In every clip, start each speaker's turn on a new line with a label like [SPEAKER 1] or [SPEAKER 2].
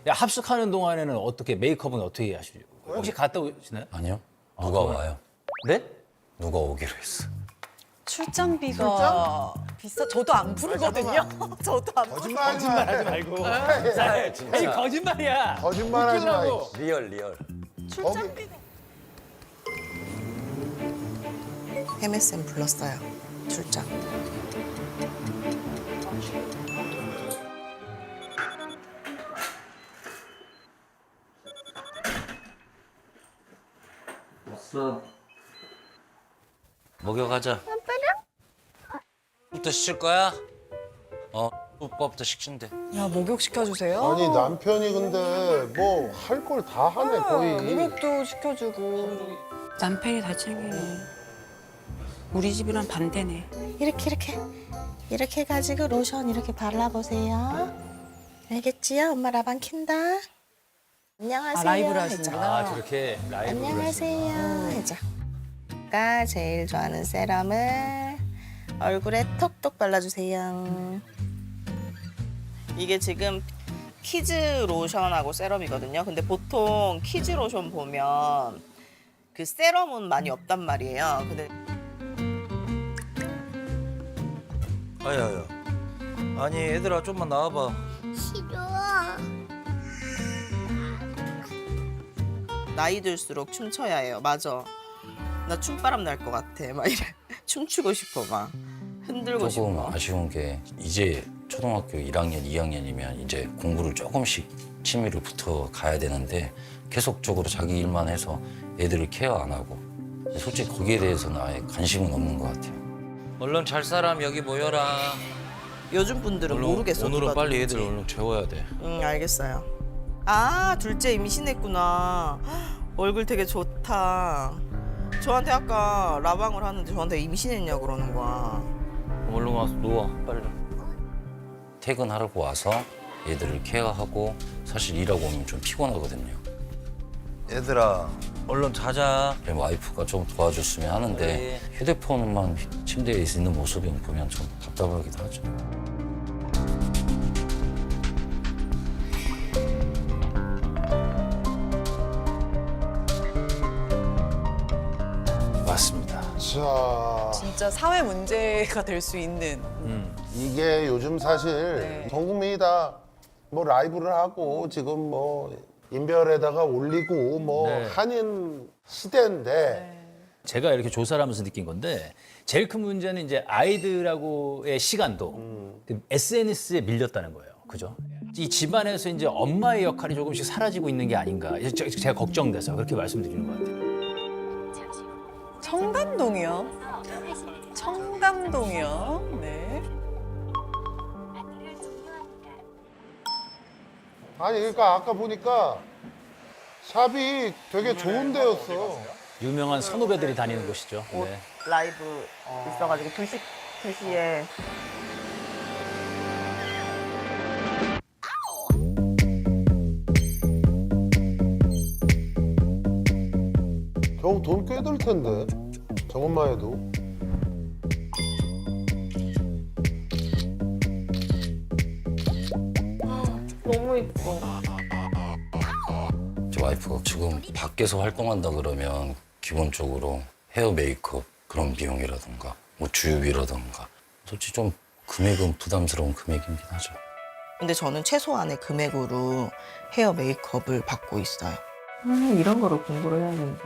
[SPEAKER 1] 야, 합숙하는 동안에는 어떻게 메이크업은 어떻게 하시죠? 혹시 갔다 오시나요?
[SPEAKER 2] 아니요. 누가 와요?
[SPEAKER 1] 네?
[SPEAKER 2] 누가 오기로 했어.
[SPEAKER 3] 출장비가 비싸. 저도 안 부르거든요. 저도 안 부르.
[SPEAKER 1] 거짓말하지 말고. 에이 거짓말이야.
[SPEAKER 4] 거짓말하지 마.
[SPEAKER 1] 웃기려고.
[SPEAKER 2] 리얼.
[SPEAKER 3] 출장비가.
[SPEAKER 5] MSN 불렀어요. 출장.
[SPEAKER 2] 목욕하자. 부터 시킬 거야? 오빠부터 시킨대.
[SPEAKER 3] 야, 목욕 시켜주세요.
[SPEAKER 4] 아니 남편이 근데 뭐 할 걸 다 하네 거의.
[SPEAKER 3] 목욕도 시켜주고.
[SPEAKER 6] 남편이 다 챙기네. 우리 집이랑 반대네.
[SPEAKER 5] 이렇게 해가지고 로션 이렇게 발라보세요. 알겠지요? 엄마 라방 킨다. 안녕하세요.
[SPEAKER 3] 라이브를
[SPEAKER 5] 해줘.
[SPEAKER 3] 하시는구나.
[SPEAKER 1] 아 저렇게 라이브를
[SPEAKER 5] 안녕하세요. 해줘. 가 제일 좋아하는 세럼을 얼굴에 톡톡 발라주세요. 이게 지금 키즈 로션하고 세럼이거든요. 근데 보통 키즈 로션 보면 그 세럼은 많이 없단 말이에요. 근데
[SPEAKER 2] 아야야. 아니 얘들아 좀만 나와봐.
[SPEAKER 5] 나이 들수록 춤춰야 해요. 맞아. 나 춤바람 날 것 같아. 막 이래. 춤추고 싶어 막. 흔들고
[SPEAKER 2] 조금
[SPEAKER 5] 싶어.
[SPEAKER 2] 아쉬운 게 이제 초등학교 1학년, 2학년이면 이제 공부를 조금씩 취미를 붙어 가야 되는데 계속적으로 자기 일만 해서 애들을 케어 안 하고 솔직히 거기에 대해서는 아예 관심은 없는 것 같아요. 얼른 잘 사람 여기 모여라.
[SPEAKER 5] 요즘 분들은 모르겠어.
[SPEAKER 2] 오늘은
[SPEAKER 5] 누가
[SPEAKER 2] 빨리
[SPEAKER 5] 누군지.
[SPEAKER 2] 애들 얼른 재워야 돼.
[SPEAKER 5] 응, 알겠어요. 아, 둘째 임신했구나. 얼굴 되게 좋다. 저한테 아까 라방을 하는데 저한테 임신했냐고 그러는 거야.
[SPEAKER 2] 얼른 와서 누워 빨리. 퇴근하고 와서 애들을 케어하고 사실 일하고 오면 좀 피곤하거든요. 얘들아 얼른 자자. 와이프가 좀 도와줬으면 하는데 휴대폰만 침대에 있는 모습이 보면 좀 답답하기도 하죠.
[SPEAKER 1] 맞습니다.
[SPEAKER 4] 자
[SPEAKER 3] 진짜 사회 문제가 될 수 있는.
[SPEAKER 4] 이게 요즘 사실
[SPEAKER 3] 네.
[SPEAKER 4] 전 국민이 다 뭐 라이브를 하고 지금 뭐 인별에다가 올리고 뭐
[SPEAKER 1] 네.
[SPEAKER 4] 한인 시대인데
[SPEAKER 1] 제가 이렇게 조사를 하면서 느낀 건데 제일 큰 문제는 이제 아이들하고의 시간도 SNS에 밀렸다는 거예요. 그죠? 이 집안에서 이제 엄마의 역할이 조금씩 사라지고 있는 게 아닌가. 제가 걱정돼서 그렇게 말씀드리는 것 같아요.
[SPEAKER 3] 청담동이요. 청담동이요. 네.
[SPEAKER 4] 아니 그러니까 아까 보니까 샵이 되게 좋은 데였어.
[SPEAKER 1] 유명한 선후배들이 다니는 곳이죠. 네.
[SPEAKER 5] 라이브 있어가지고 2시에
[SPEAKER 4] 겨우 돈 꽤 들 텐데 저것만 해도.
[SPEAKER 2] 제 와이프가 지금 밖에서 활동한다 그러면 기본적으로 헤어 메이크업 그런 비용이라든가 뭐 주유비라든가 솔직히 좀 금액은 부담스러운 금액이긴 하죠.
[SPEAKER 5] 근데 저는 최소한의 금액으로 헤어 메이크업을 받고 있어요.
[SPEAKER 7] 이런 거를 공부를 해야 되는데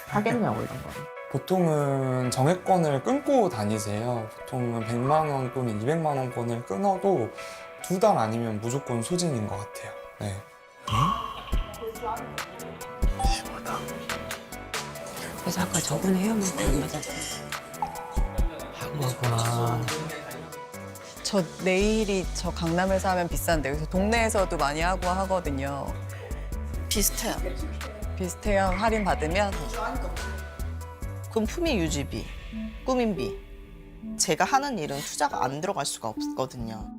[SPEAKER 7] 하겠냐고 이런 거를.
[SPEAKER 8] 보통은 정액권을 끊고 다니세요. 보통은 100만 원 또는 200만 원권을 끊어도 2달 아니면 무조건 소진인 것 같아요. 네.
[SPEAKER 6] 그래서 아까 저번에 헤어만큼 안 맞았어요.
[SPEAKER 3] 저 내일이 저 강남에서 하면 비싼데 그래서 동네에서도 많이 하고 하거든요.
[SPEAKER 5] 비슷해요.
[SPEAKER 3] 비슷해요. 할인 받으면.
[SPEAKER 5] 그럼 품위 유지비, 꾸민비. 제가 하는 일은 투자가 안 들어갈 수가 없거든요.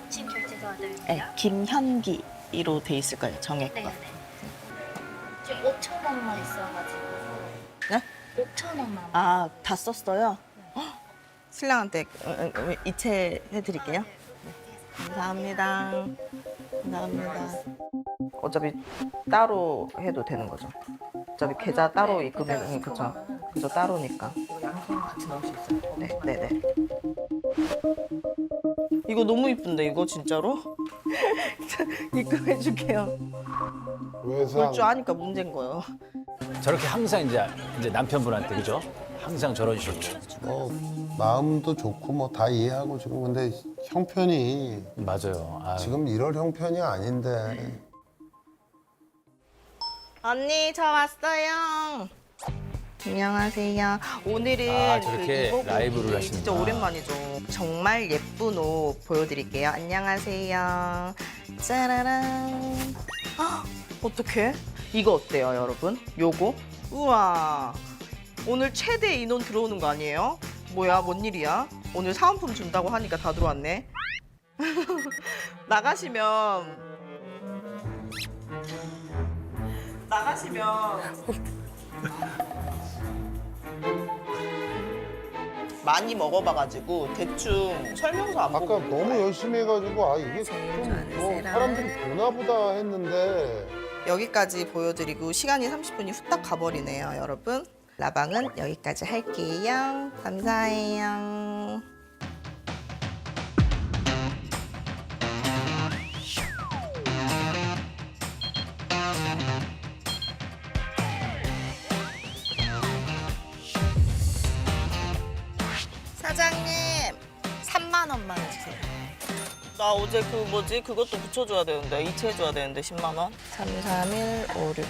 [SPEAKER 9] 지금 결제 도와드릴게요.
[SPEAKER 5] 네, 김현기로 돼 있을 거예요, 정액권.
[SPEAKER 9] 네네. 지금 5천 원만 있어가지고.
[SPEAKER 5] 네?
[SPEAKER 9] 5천 원만.
[SPEAKER 5] 아, 다 썼어요? 헉, 신랑한테 이체해드릴게요. 네, 감사합니다. 감사합니다. 어차피 따로 해도 되는 거죠. 어차피 계좌 따로 입금해, 그죠? 그죠, 따로니까.
[SPEAKER 6] 양손 같이 넣을 수 있어요.
[SPEAKER 5] 네, 네, 네. 이거 너무 이쁜데 이거 진짜로? 입금해 줄게요.
[SPEAKER 4] 외상.
[SPEAKER 5] 볼 줄 아니까 문제인 거예요.
[SPEAKER 1] 저렇게 항상 이제 남편분한테 그죠? 항상 저런 식으로.
[SPEAKER 4] 마음도 좋고 뭐 다 이해하고 지금 근데 형편이
[SPEAKER 1] 맞아요. 아유.
[SPEAKER 4] 지금 이럴 형편이 아닌데.
[SPEAKER 5] 언니 저 왔어요. 안녕하세요. 오늘은
[SPEAKER 1] 아, 저렇게
[SPEAKER 5] 입어보기
[SPEAKER 1] 라이브를
[SPEAKER 5] 진짜
[SPEAKER 1] 하시는구나.
[SPEAKER 5] 오랜만이죠. 정말 예쁜 옷 보여드릴게요. 안녕하세요. 짜라란. 헉, 어떡해? 이거 어때요, 여러분? 요거? 우와. 오늘 최대 인원 들어오는 거 아니에요? 뭐야, 뭔 일이야? 오늘 사은품 준다고 하니까 다 들어왔네. 나가시면 많이 먹어봐가지고 대충 설명서 안
[SPEAKER 4] 아까
[SPEAKER 5] 보고
[SPEAKER 4] 너무 열심히 해가지고 아 이게 좀뭐 사람들이 보나 보다 했는데
[SPEAKER 5] 여기까지 보여드리고 시간이 30분이 후딱 가버리네요, 여러분. 라방은 여기까지 할게요. 감사해요. 사장님, 3만 원만 해주세요. 나 어제 그 뭐지? 그것도 붙여줘야 되는데, 이체해줘야 되는데 10만 원. 331 560.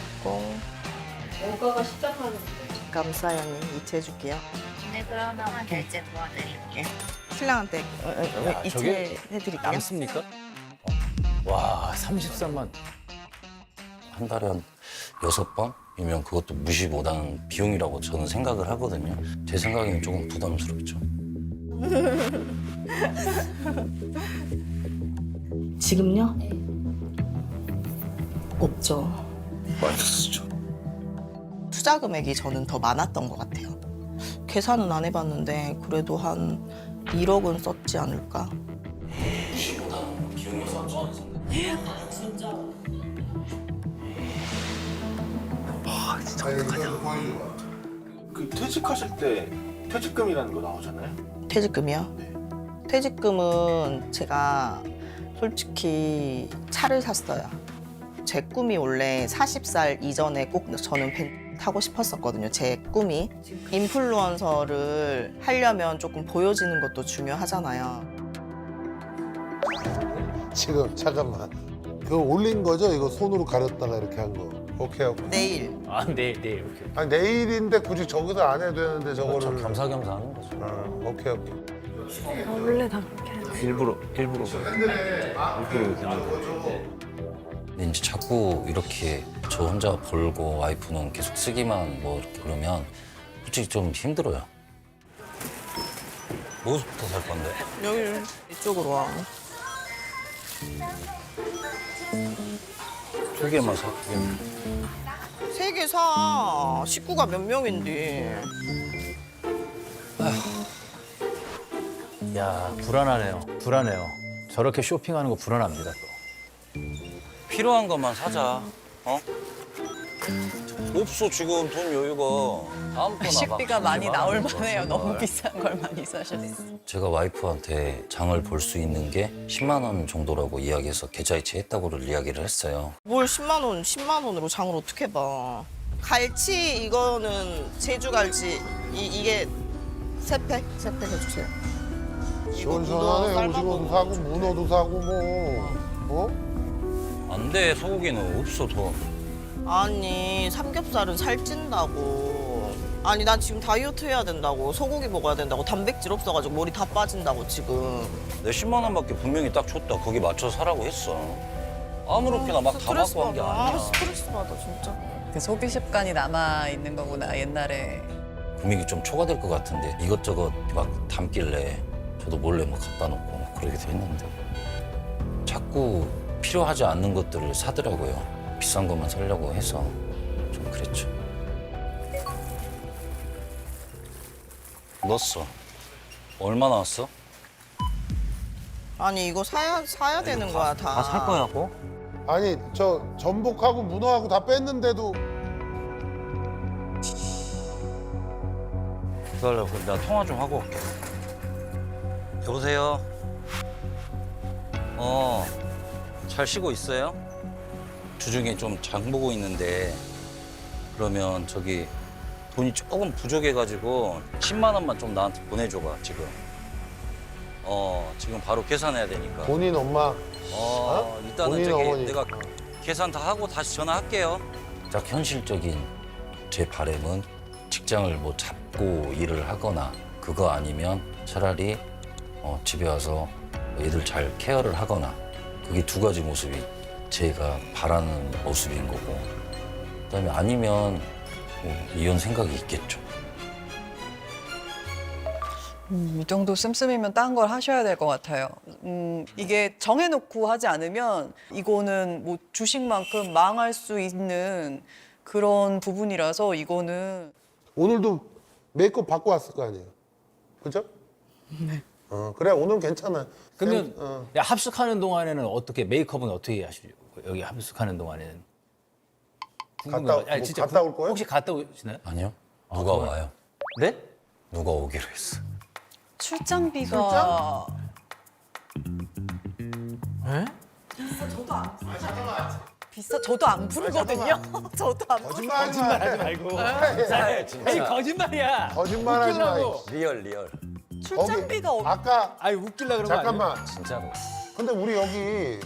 [SPEAKER 6] 원가가 시작하는
[SPEAKER 5] 감사해요, 언니. 이체해줄게요.
[SPEAKER 9] 네, 그러면 결제 도와드릴게요.
[SPEAKER 5] 신랑한테
[SPEAKER 1] 야, 저게
[SPEAKER 5] 이체해드릴게요.
[SPEAKER 1] 남습니까? 와, 33만.
[SPEAKER 2] 한 달에 한 6번이면 그것도 무시 못하는 비용이라고 저는 생각을 하거든요. 제 생각에는 조금 부담스럽죠.
[SPEAKER 5] 지금요? 없죠.
[SPEAKER 2] 마이너스죠.
[SPEAKER 5] 투자 금액이 저는 더 많았던 것 같아요. 계산은 안 해봤는데 그래도 한 1억은 썼지 않을까?
[SPEAKER 2] 무시 못하는 비용이라고 저는 생각.
[SPEAKER 10] 그 퇴직하실 때 퇴직금이라는 거 나오잖아요.
[SPEAKER 5] 퇴직금이요? 퇴직금은 제가 솔직히 차를 샀어요. 제 꿈이 원래 40살 이전에 꼭 저는 벤 타고 싶었었거든요. 제 꿈이. 인플루언서를 하려면 조금 보여지는 것도 중요하잖아요.
[SPEAKER 4] 지금 잠깐만 그거 올린 거죠? 이거 손으로 가렸다가 이렇게 한 거. 오케이 오케이.
[SPEAKER 5] 내일.
[SPEAKER 1] 아, 네, 네, 이렇게.
[SPEAKER 4] 아니 내일인데 굳이 저기서 안 해도 되는데 저거를.
[SPEAKER 2] 그렇죠. 겸사겸사 하는 거죠.
[SPEAKER 4] 오케이 오케이.
[SPEAKER 6] 원래 다 그렇게 하죠.
[SPEAKER 10] 일부러
[SPEAKER 2] 근데 이제 자꾸 이렇게 저 혼자 벌고 와이프는 계속 쓰기만 뭐 이렇게 그러면 솔직히 좀 힘들어요. 뭐부터 살 건데?
[SPEAKER 5] 여기 이쪽으로 와.
[SPEAKER 2] 3개만 살게.
[SPEAKER 5] 3개 사. 식구가 몇 명인데.
[SPEAKER 1] 야, 불안하네요. 불안해요. 저렇게 쇼핑하는 거 불안합니다, 또.
[SPEAKER 2] 필요한 것만 사자. 어? 없어 지금 돈 여유가. 다음번에
[SPEAKER 3] 식비가 많이 나올 만해요. 너무 비싼 걸 많이 사셨어.
[SPEAKER 2] 제가 와이프한테 장을 볼 수 있는 게 10만 원 정도라고 이야기해서 계좌이체 했다고를 이야기를 했어요.
[SPEAKER 5] 뭘 10만 원, 10만 원으로 장을 어떻게 봐. 갈치 이거는 제주 갈치 이게 세 팩 해주세요.
[SPEAKER 4] 시원시원하네. 오징어도 사고 문어도 사고 뭐.
[SPEAKER 2] 안 돼, 소고기는 없어 돈.
[SPEAKER 5] 아니 삼겹살은 살찐다고. 아니 난 지금 다이어트 해야 된다고. 소고기 먹어야 된다고. 단백질 없어가지고 머리 다 빠진다고 지금.
[SPEAKER 2] 내 10만 원밖에 분명히 딱 줬다. 거기 맞춰 사라고 했어. 아무렇게나 막 다
[SPEAKER 5] 스트레스
[SPEAKER 2] 갖고 한 게
[SPEAKER 5] 받아.
[SPEAKER 2] 아니야.
[SPEAKER 5] 스트레스 받아 진짜.
[SPEAKER 3] 그 소비 습관이 남아 있는 거구나 옛날에.
[SPEAKER 2] 금액이 좀 초과될 것 같은데 이것저것 막 담길래 저도 몰래 막 갖다 놓고 막 그러기도 했는데 자꾸 필요하지 않는 것들을 사더라고요. 비싼 것만 사려고 해서 좀 그랬죠. 넣었어. 얼마 나왔어?
[SPEAKER 5] 아니 이거 사야 되는 거야 다.
[SPEAKER 2] 다 살 거야, 뭐?
[SPEAKER 4] 아니 저 전복하고 문어하고 다 뺐는데도
[SPEAKER 2] 기다려. 나 통화 좀 하고 올게. 여보세요? 잘 쉬고 있어요? 주중에 좀 장 보고 있는데 그러면 저기 돈이 조금 부족해가지고 10만 원만 좀 나한테 보내줘봐 지금. 지금 바로 계산해야 되니까.
[SPEAKER 4] 본인 엄마
[SPEAKER 2] 일단은
[SPEAKER 4] 본인
[SPEAKER 2] 저기
[SPEAKER 4] 어머니.
[SPEAKER 2] 내가 계산 다 하고 다시 전화할게요. 딱 현실적인 제 바람은 직장을 뭐 잡고 일을 하거나 그거 아니면 차라리 집에 와서 애들 잘 케어를 하거나 그게 두 가지 모습이 제가 바라는 모습인 거고 그다음에 아니면 뭐 이혼 생각이 있겠죠.
[SPEAKER 3] 이 정도 씀씀이면 딴 걸 하셔야 될 것 같아요. 이게 정해놓고 하지 않으면 이거는 뭐 주식만큼 망할 수 있는 그런 부분이라서 이거는
[SPEAKER 4] 오늘도 메이크업 받고 왔을 거 아니에요. 그죠? 네. 그래 오늘 괜찮아.
[SPEAKER 1] 그러면
[SPEAKER 4] 어.
[SPEAKER 1] 야, 합숙하는 동안에는 어떻게 메이크업은 어떻게 하시고 여기 합숙하는 동안에는
[SPEAKER 4] 갔다 올 거예요?
[SPEAKER 1] 혹시 갔다 오시나요?
[SPEAKER 2] 아니요. 누가 와요?
[SPEAKER 1] 네?
[SPEAKER 2] 누가 오기로 했어.
[SPEAKER 3] 출장비가 저도 안 부르거든요. 저도 안 부르.
[SPEAKER 4] 거짓말하지
[SPEAKER 1] 말고.
[SPEAKER 4] 에이,
[SPEAKER 1] 거짓말이야.
[SPEAKER 4] 거짓말하지 마.
[SPEAKER 1] 웃기려고.
[SPEAKER 2] 리얼.
[SPEAKER 3] 출장비가
[SPEAKER 4] 아까
[SPEAKER 1] 아니 웃기려 그런 거
[SPEAKER 4] 잠깐만.
[SPEAKER 2] 진짜로.
[SPEAKER 4] 근데 우리 여기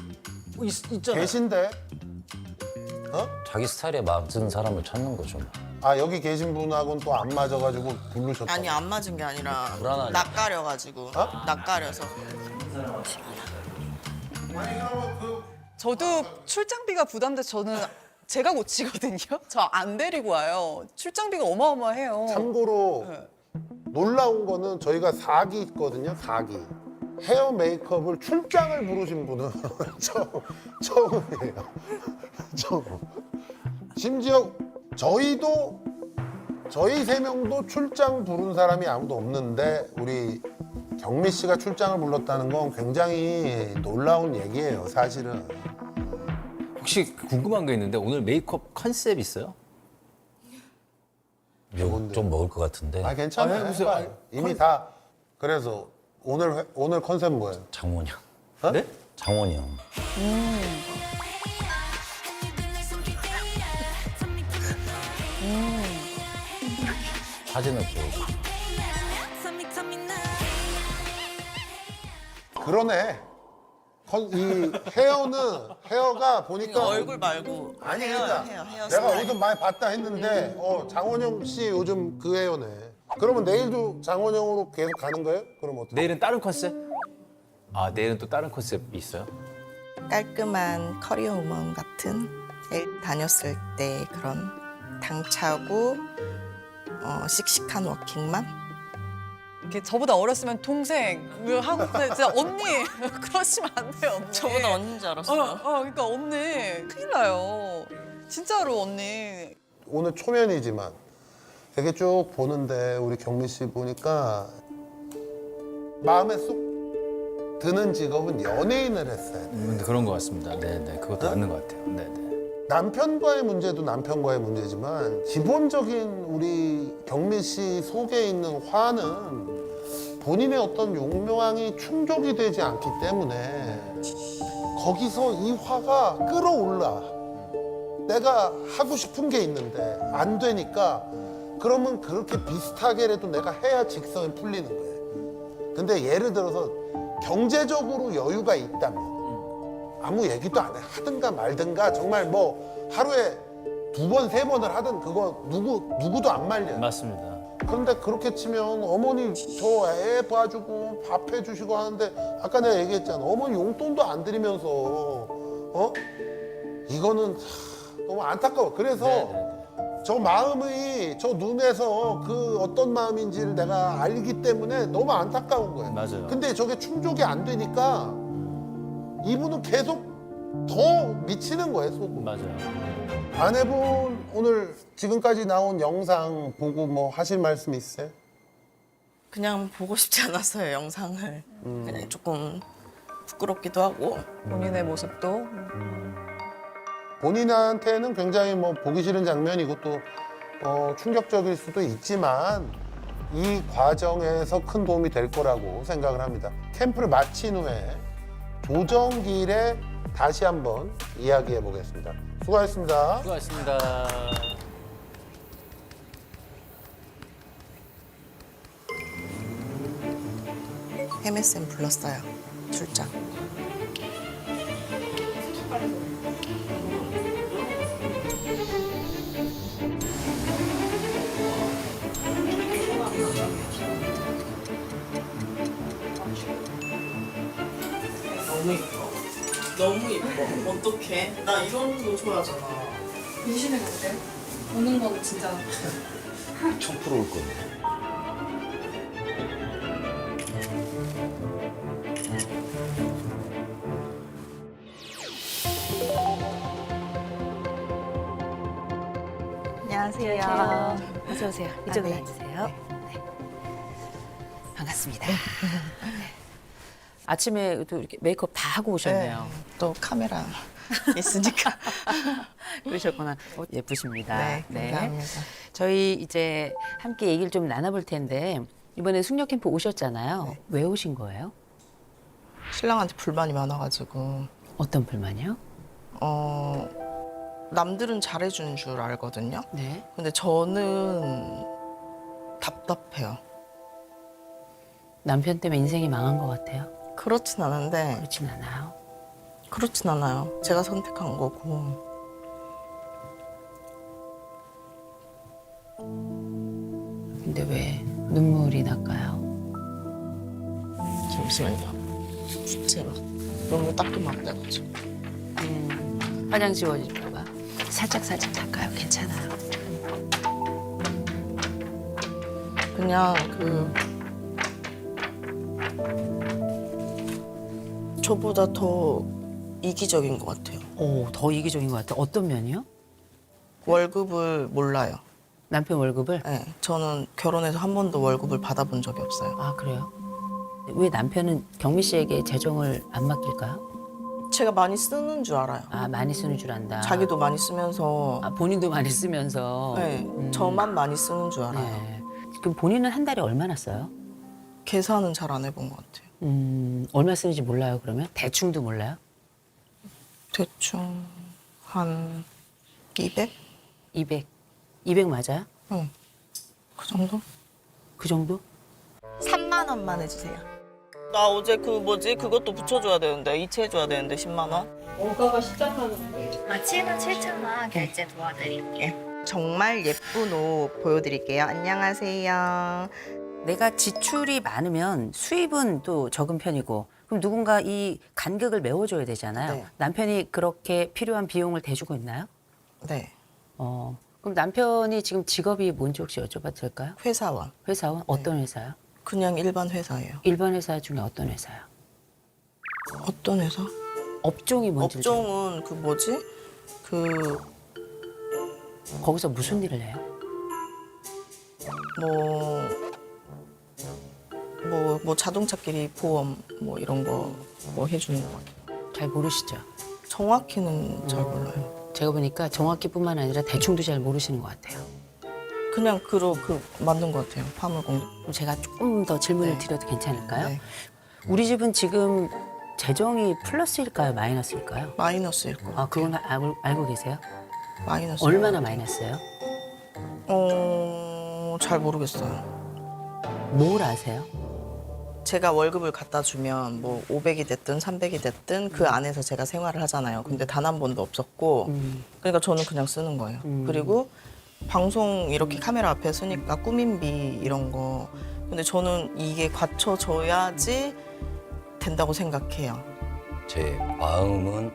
[SPEAKER 1] 있잖아.
[SPEAKER 4] 계신데?
[SPEAKER 2] 자기 스타일에 맞은 사람을 찾는 거죠.
[SPEAKER 4] 아 여기 계신 분하고는 또 안 맞아가지고 부르셨다.
[SPEAKER 5] 아니 안 맞은 게 아니라
[SPEAKER 2] 불안하네.
[SPEAKER 5] 낯가려가지고 낯가려서.
[SPEAKER 3] 저도 출장비가 부담돼서 저는 제가 고치거든요. 저 안 데리고 와요. 출장비가 어마어마해요.
[SPEAKER 4] 참고로 놀라운 거는 저희가 4기 있거든요. 4기. 헤어 메이크업을 출장을 부르신 분은 처음이에요. 처음. 심지어 저희도 저희 3명도 출장 부른 사람이 아무도 없는데 우리 경미 씨가 출장을 불렀다는 건 굉장히 놀라운 얘기예요. 사실은.
[SPEAKER 1] 혹시 궁금한 게 있는데 오늘 메이크업 컨셉 있어요?
[SPEAKER 2] 욕 좀 먹을 것 같은데.
[SPEAKER 4] 아 괜찮아요.
[SPEAKER 1] 해보세요.
[SPEAKER 4] 해봐요. 이미 다 그래서 오늘 컨셉 뭐예요?
[SPEAKER 2] 장원이 형.
[SPEAKER 1] 네?
[SPEAKER 2] 장원이 형. 사진을 보여줘.
[SPEAKER 4] 그러네. 이 헤어가 보니까
[SPEAKER 5] 얼굴 말고
[SPEAKER 4] 아니
[SPEAKER 5] 헤어,
[SPEAKER 4] 그러니까
[SPEAKER 5] 헤어
[SPEAKER 4] 내가
[SPEAKER 5] 스타일.
[SPEAKER 4] 어디서 많이 봤다 했는데 장원영 씨 요즘 그 헤어네. 그러면 내일도 장원영으로 계속 가는 거예요? 그럼 어떻게?
[SPEAKER 1] 내일은 다른 컨셉? 아 내일은 또 다른 컨셉이 있어요?
[SPEAKER 5] 깔끔한 커리어 우먼 같은 다녔을 때 그런 당차고 씩씩한 워킹맘?
[SPEAKER 3] 이렇게 저보다 어렸으면 동생을 하고 진짜 언니 그러시면 안 돼요. 언니.
[SPEAKER 5] 저보다 언니인 줄 알았어요.
[SPEAKER 3] 그러니까 언니 큰일 나요. 진짜로 언니.
[SPEAKER 4] 오늘 초면이지만 이렇게 쭉 보는데 우리 경미 씨 보니까 마음에 쏙 드는 직업은 연예인을 했어요.
[SPEAKER 1] 그런 것 같습니다. 네네 그것도 맞는 것 같아요. 네네.
[SPEAKER 4] 남편과의 문제도 남편과의 문제지만 기본적인 우리 경미 씨 속에 있는 화는 본인의 어떤 욕망이 충족이 되지 않기 때문에 거기서 이 화가 끌어올라. 내가 하고 싶은 게 있는데 안 되니까 그러면 그렇게 비슷하게라도 내가 해야 직성이 풀리는 거예요. 근데 예를 들어서 경제적으로 여유가 있다면 아무 얘기도 안 해. 하든가 말든가 정말 뭐 하루에 2번, 3번을 하든 그거 누구도 안 말려요.
[SPEAKER 1] 맞습니다.
[SPEAKER 4] 그런데 그렇게 치면 어머니 저 애 봐주고 밥 해주시고 하는데 아까 내가 얘기했잖아. 어머니 용돈도 안 드리면서 이거는 너무 안타까워. 그래서 저 마음이 저 눈에서 그 어떤 마음인지를 내가 알기 때문에 너무 안타까운 거예요.
[SPEAKER 1] 맞아요.
[SPEAKER 4] 근데 저게 충족이 안 되니까 이분은 계속 더 미치는 거예요, 속으로.
[SPEAKER 1] 맞아요.
[SPEAKER 4] 아내분 오늘 지금까지 나온 영상 보고 뭐 하실 말씀 있어요?
[SPEAKER 5] 그냥 보고 싶지 않았어요, 영상을. 그냥 조금 부끄럽기도 하고.
[SPEAKER 3] 본인의 모습도
[SPEAKER 4] 본인한테는 굉장히 뭐 보기 싫은 장면이고 또 충격적일 수도 있지만 이 과정에서 큰 도움이 될 거라고 생각을 합니다. 캠프를 마친 후에 조정길에 다시 한번 이야기해 보겠습니다. 수고하셨습니다.
[SPEAKER 1] 수고하셨습니다.
[SPEAKER 5] MSN 불렀어요. 출장. 너무 이뻐. 너무 이뻐. 어떡해? 나 이런 거 좋아하잖아.
[SPEAKER 3] 임신을 못해? 오는 건 진짜
[SPEAKER 2] 1000% 올 건데.
[SPEAKER 5] 안녕하세요.
[SPEAKER 6] 어서 오세요. 이쪽으로
[SPEAKER 5] 네.
[SPEAKER 6] 앉으세요. 네. 반갑습니다. 아침에 또 이렇게 메이크업 다 하고 오셨네요.
[SPEAKER 5] 또 카메라 있으니까.
[SPEAKER 6] 그러셨구나. 예쁘십니다.
[SPEAKER 5] 네, 감사합니다.
[SPEAKER 6] 저희 이제 함께 얘기를 좀 나눠볼 텐데 이번에 숙녀 캠프 오셨잖아요.
[SPEAKER 5] 네.
[SPEAKER 6] 왜 오신 거예요?
[SPEAKER 5] 신랑한테 불만이 많아가지고
[SPEAKER 6] 어떤 불만이요?
[SPEAKER 5] 남들은 잘해주는 줄 알거든요.
[SPEAKER 6] 네.
[SPEAKER 5] 근데 저는 답답해요.
[SPEAKER 6] 남편 때문에 인생이 망한 것 같아요.
[SPEAKER 5] 그렇진 않은데
[SPEAKER 6] 그렇진 않아요.
[SPEAKER 5] 그렇진 않아요. 제가 선택한 거고.
[SPEAKER 6] 근데 왜 눈물이 날까요?
[SPEAKER 5] 잠시만요. 진짜 막 너무 따끔하다가지고.
[SPEAKER 6] 화장 지워질까 봐. 살짝 닦아요. 괜찮아요.
[SPEAKER 5] 그냥 저보다 더 이기적인 것 같아요.
[SPEAKER 6] 오, 더 이기적인 것 같아요. 어떤 면이요?
[SPEAKER 5] 월급을 몰라요.
[SPEAKER 6] 남편 월급을?
[SPEAKER 5] 네, 저는 결혼해서 한 번도 월급을 받아본 적이 없어요.
[SPEAKER 6] 아, 그래요? 왜 남편은 경미 씨에게 재정을 안 맡길까요?
[SPEAKER 5] 제가 많이 쓰는 줄 알아요.
[SPEAKER 6] 아, 많이 쓰는 줄 안다.
[SPEAKER 5] 자기도 많이 쓰면서
[SPEAKER 6] 아, 본인도 많이 쓰면서.
[SPEAKER 5] 네, 저만 많이 쓰는 줄 알아요.
[SPEAKER 6] 네. 그럼 본인은 한 달에 얼마나 써요?
[SPEAKER 5] 계산은 잘 안 해본 것 같아요.
[SPEAKER 6] 얼마 쓰는지 몰라요, 그러면? 대충도 몰라요?
[SPEAKER 5] 대충 한 200?
[SPEAKER 6] 200. 200 맞아요?
[SPEAKER 5] 응. 그 정도?
[SPEAKER 6] 그 정도?
[SPEAKER 5] 3만 원만 해주세요. 나 어제 그것도 붙여줘야 되는데 이체해줘야 되는데 10만 원.
[SPEAKER 9] 마치는 7,000원 결제 도와드릴게요.
[SPEAKER 5] 정말 예쁜 옷 보여드릴게요. 안녕하세요.
[SPEAKER 6] 내가 지출이 많으면 수입은 또 적은 편이고 그럼 누군가 이 간극을 메워줘야 되잖아요.
[SPEAKER 5] 네.
[SPEAKER 6] 남편이 그렇게 필요한 비용을 대주고 있나요?
[SPEAKER 5] 네.
[SPEAKER 6] 그럼 남편이 지금 직업이 뭔지 혹시 여쭤봐도 될까요?
[SPEAKER 5] 회사원.
[SPEAKER 6] 회사원? 어떤 회사요?
[SPEAKER 5] 그냥 일반 회사예요.
[SPEAKER 6] 일반 회사 중에 어떤 회사요?
[SPEAKER 5] 어떤 회사?
[SPEAKER 6] 업종이 뭔지
[SPEAKER 5] 업종은
[SPEAKER 6] 거기서 무슨 일을 해요?
[SPEAKER 5] 뭐 자동차끼리 보험 뭐 이런 거 뭐 해주는 거 같아요.
[SPEAKER 6] 잘 모르시죠?
[SPEAKER 5] 정확히는 잘 몰라요.
[SPEAKER 6] 제가 보니까 정확히뿐만 아니라 대충도 잘 모르시는 것 같아요.
[SPEAKER 5] 그냥 맞는 것 같아요. 화물공장.
[SPEAKER 6] 그럼 제가 조금 더 질문을
[SPEAKER 5] 네.
[SPEAKER 6] 드려도 괜찮을까요?
[SPEAKER 5] 네.
[SPEAKER 6] 우리 집은 지금 재정이 플러스일까요? 마이너스일까요?
[SPEAKER 5] 마이너스일 거.
[SPEAKER 6] 아, 그건 알고 계세요?
[SPEAKER 5] 마이너스.
[SPEAKER 6] 얼마나 마이너스예요?
[SPEAKER 5] 잘 모르겠어요.
[SPEAKER 6] 뭘 아세요?
[SPEAKER 5] 제가 월급을 갖다 주면 뭐 500이 됐든 300이 됐든 그 안에서 제가 생활을 하잖아요. 근데 단 한 번도 없었고 그러니까 저는 그냥 쓰는 거예요. 그리고 방송 이렇게 카메라 앞에 쓰니까 꾸민비 이런 거. 근데 저는 이게 갖춰져야지 된다고 생각해요.
[SPEAKER 2] 제 마음은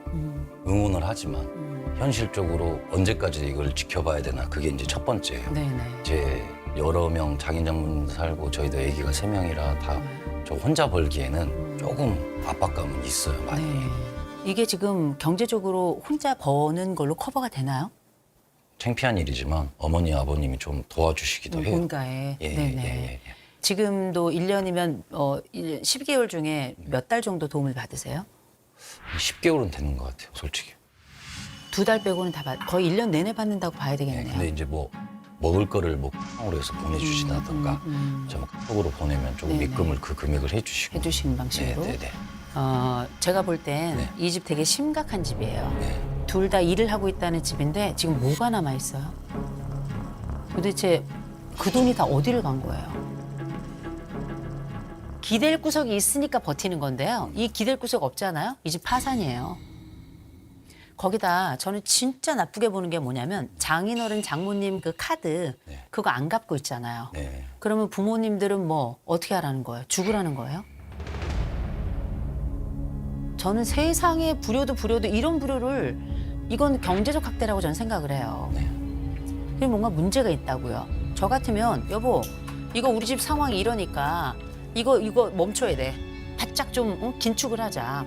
[SPEAKER 2] 응원을 하지만 현실적으로 언제까지 이걸 지켜봐야 되나 그게 이제 첫 번째예요.
[SPEAKER 6] 네네.
[SPEAKER 2] 제 여러 명 장인 장모님 살고 저희도 아기가 3명이라 다 저 혼자 벌기에는 조금 압박감은 있어요, 많이.
[SPEAKER 6] 네. 이게 지금 경제적으로 혼자 버는 걸로 커버가 되나요?
[SPEAKER 2] 창피한 일이지만 어머니 아버님이 좀 도와주시기도 해요.
[SPEAKER 6] 본가에.
[SPEAKER 2] 예,
[SPEAKER 6] 네네.
[SPEAKER 2] 예.
[SPEAKER 6] 지금도 1년이면 12개월 중에 몇 달 정도 도움을 받으세요?
[SPEAKER 2] 10개월은 되는 것 같아요, 솔직히.
[SPEAKER 6] 2달 빼고는 다 거의 1년 내내 받는다고 봐야
[SPEAKER 2] 네,
[SPEAKER 6] 되겠네요.
[SPEAKER 2] 근데 이제 뭐 먹을 거를 뭐 콩으로 해서 보내주시다던가 좀 카톡으로 보내면 조금
[SPEAKER 6] 네네.
[SPEAKER 2] 입금을 그 금액을 해주시고.
[SPEAKER 6] 해주시는 방식으로.
[SPEAKER 2] 네네네.
[SPEAKER 6] 제가 볼 땐
[SPEAKER 2] 네.
[SPEAKER 6] 이 집 되게 심각한 집이에요.
[SPEAKER 2] 네.
[SPEAKER 6] 둘 다 일을 하고 있다는 집인데 지금 뭐가 남아 있어요? 도대체 그 돈이 다 어디를 간 거예요? 기댈 구석이 있으니까 버티는 건데요. 이 기댈 구석 없잖아요. 이 집 파산이에요. 거기다 저는 진짜 나쁘게 보는 게 뭐냐면 장인어른 장모님 그 카드
[SPEAKER 2] 네.
[SPEAKER 6] 그거 안 갚고 있잖아요.
[SPEAKER 2] 네.
[SPEAKER 6] 그러면 부모님들은 뭐 어떻게 하라는 거예요? 죽으라는 거예요? 저는 세상에 불효도 이런 불효를 이건 경제적 학대라고 저는 생각을 해요.
[SPEAKER 2] 네.
[SPEAKER 6] 그게 뭔가 문제가 있다고요. 저 같으면 여보 이거 우리 집 상황이 이러니까 이거 멈춰야 돼. 바짝 좀 긴축을 하자.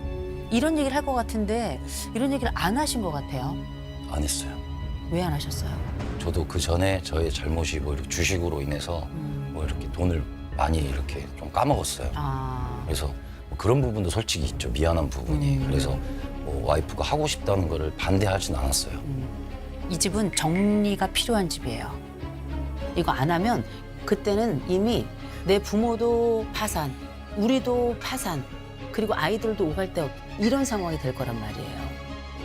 [SPEAKER 6] 이런 얘기를 할 것 같은데 이런 얘기를 안 하신 것 같아요.
[SPEAKER 2] 안 했어요.
[SPEAKER 6] 왜 안 하셨어요?
[SPEAKER 2] 저도 그 전에 저의 잘못이 뭐 이렇게 주식으로 인해서 뭐 이렇게 돈을 많이 이렇게 좀 까먹었어요. 그래서 뭐 그런 부분도 솔직히 있죠. 미안한 부분이. 그래서 뭐 와이프가 하고 싶다는 거를 반대하진 않았어요.
[SPEAKER 6] 이 집은 정리가 필요한 집이에요. 이거 안 하면 그때는 이미 내 부모도 파산, 우리도 파산, 그리고 아이들도 오갈 데 없 이런 상황이 될 거란 말이에요.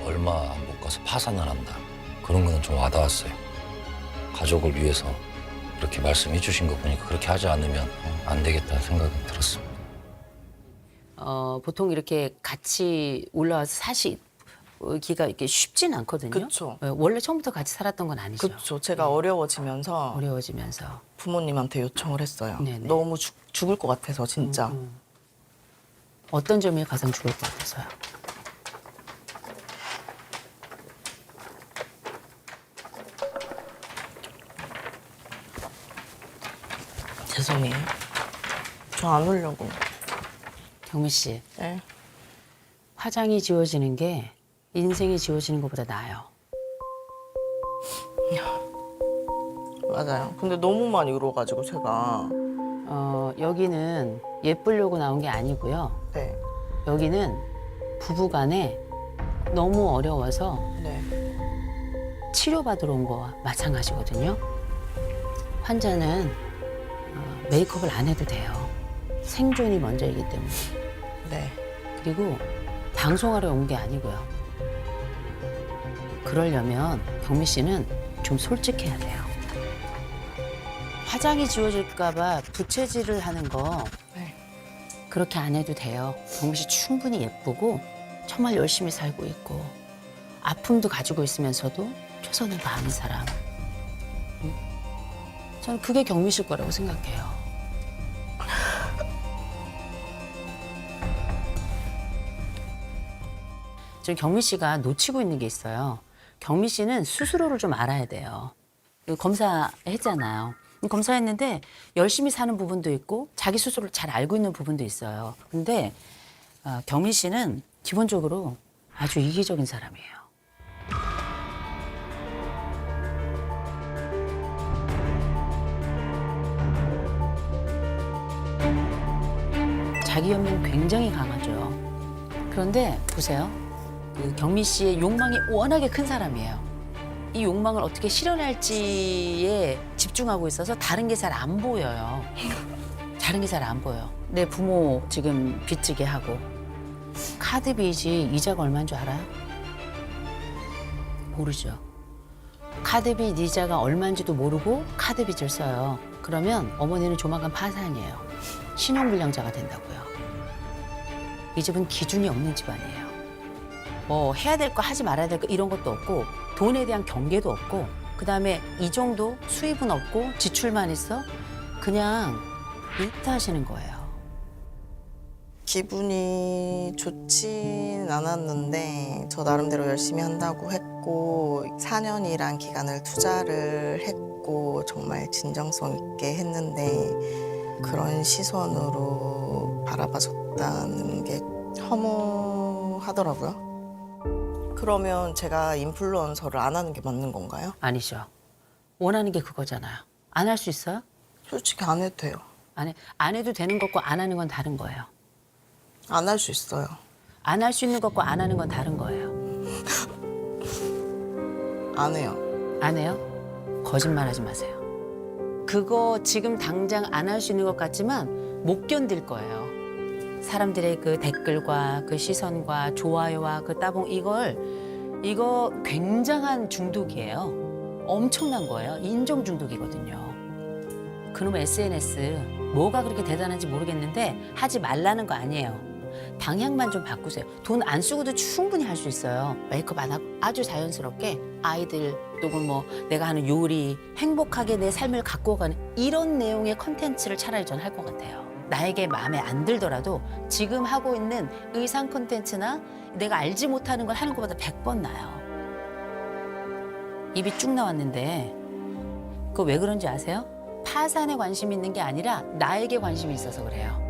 [SPEAKER 2] 얼마 못 가서 파산을 한다. 그런 거는 좀 와닿았어요. 가족을 위해서 이렇게 말씀해 주신 거 보니까 그렇게 하지 않으면 안 되겠다는 생각이 들었습니다.
[SPEAKER 6] 보통 이렇게 같이 올라와서 사시기가 이렇게 쉽진 않거든요.
[SPEAKER 5] 그쵸.
[SPEAKER 6] 원래 처음부터 같이 살았던 건 아니죠.
[SPEAKER 5] 그렇죠. 제가 어려워지면서
[SPEAKER 6] 어려워지면서.
[SPEAKER 5] 부모님한테 요청을 했어요.
[SPEAKER 6] 네네.
[SPEAKER 5] 너무 죽을 것 같아서 진짜.
[SPEAKER 6] 어떤 점이 가장 죽을 것 같아서요?
[SPEAKER 5] 죄송해요. 저 안 울려고.
[SPEAKER 6] 경미 씨,
[SPEAKER 5] 네.
[SPEAKER 6] 화장이 지워지는 게 인생이 지워지는 것보다 나아요.
[SPEAKER 5] 맞아요. 근데 너무 많이 울어가지고 제가.
[SPEAKER 6] 여기는 예쁘려고 나온 게 아니고요.
[SPEAKER 5] 네.
[SPEAKER 6] 여기는 부부간에 너무 어려워서
[SPEAKER 5] 네.
[SPEAKER 6] 치료받으러 온 거와 마찬가지거든요. 환자는 메이크업을 안 해도 돼요. 생존이 먼저이기 때문에.
[SPEAKER 5] 네.
[SPEAKER 6] 그리고 방송하러 온 게 아니고요. 그러려면 경미 씨는 좀 솔직해야 돼요. 화장이 지워질까 봐 부채질을 하는 거
[SPEAKER 5] 네.
[SPEAKER 6] 그렇게 안 해도 돼요. 경미 씨 충분히 예쁘고 정말 열심히 살고 있고 아픔도 가지고 있으면서도 최선을 다하는 사람. 저는 그게 경미 씨일 거라고 생각해요. 지금 경미 씨가 놓치고 있는 게 있어요. 경미 씨는 스스로를 좀 알아야 돼요. 검사했잖아요. 검사했는데 열심히 사는 부분도 있고 자기 스스로를 잘 알고 있는 부분도 있어요. 근데 경미 씨는 기본적으로 아주 이기적인 사람이에요. 자기 연민 굉장히 강하죠. 그런데 보세요. 그 경미 씨의 욕망이 워낙에 큰 사람이에요. 이 욕망을 어떻게 실현할지에 집중하고 있어서 다른 게 잘 안 보여요. 다른 게 잘 안 보여. 내 부모 지금 빚지게 하고 카드 빚이 이자가 얼마인 줄 알아요? 모르죠. 카드 빚 이자가 얼마인지도 모르고 카드 빚을 써요. 그러면 어머니는 조만간 파산이에요. 신용불량자가 된다고요. 이 집은 기준이 없는 집안이에요. 뭐 해야 될 거 하지 말아야 될 거 이런 것도 없고 돈에 대한 경계도 없고 그다음에 이 정도 수입은 없고 지출만 있어 그냥 일타하시는 거예요.
[SPEAKER 5] 기분이 좋진 않았는데 저 나름대로 열심히 한다고 했고 4년이란 기간을 투자를 했고 정말 진정성 있게 했는데 그런 시선으로 바라봐줬다는 게 허무하더라고요. 그러면 제가 인플루언서를 안 하는 게 맞는 건가요?
[SPEAKER 6] 아니죠. 원하는 게 그거잖아요. 안 할 수 있어요?
[SPEAKER 5] 솔직히 안 해도 돼요.
[SPEAKER 6] 안 해도 되는 것과 안 하는 건 다른 거예요.
[SPEAKER 5] 안 할 수 있어요.
[SPEAKER 6] 안 할 수 있는 것과 안 하는 건 다른 거예요.
[SPEAKER 5] 안 해요.
[SPEAKER 6] 안 해요? 거짓말하지 마세요. 그거 지금 당장 안 할 수 있는 것 같지만 못 견딜 거예요. 사람들의 그 댓글과 그 시선과 좋아요와 그 따봉 이거 굉장한 중독이에요. 엄청난 거예요. 인정 중독이거든요. 그놈의 SNS 뭐가 그렇게 대단한지 모르겠는데 하지 말라는 거 아니에요. 방향만 좀 바꾸세요. 돈 안 쓰고도 충분히 할 수 있어요. 메이크업 안 하고 아주 자연스럽게 아이들 또는 뭐 내가 하는 요리 행복하게 내 삶을 갖고 가는 이런 내용의 컨텐츠를 차라리 전 할 것 같아요. 나에게 마음에 안 들더라도 지금 하고 있는 의상 콘텐츠나 내가 알지 못하는 걸 하는 것보다 100번 나아요. 입이 쭉 나왔는데 그거 왜 그런지 아세요? 파산에 관심이 있는 게 아니라 나에게 관심이 있어서 그래요.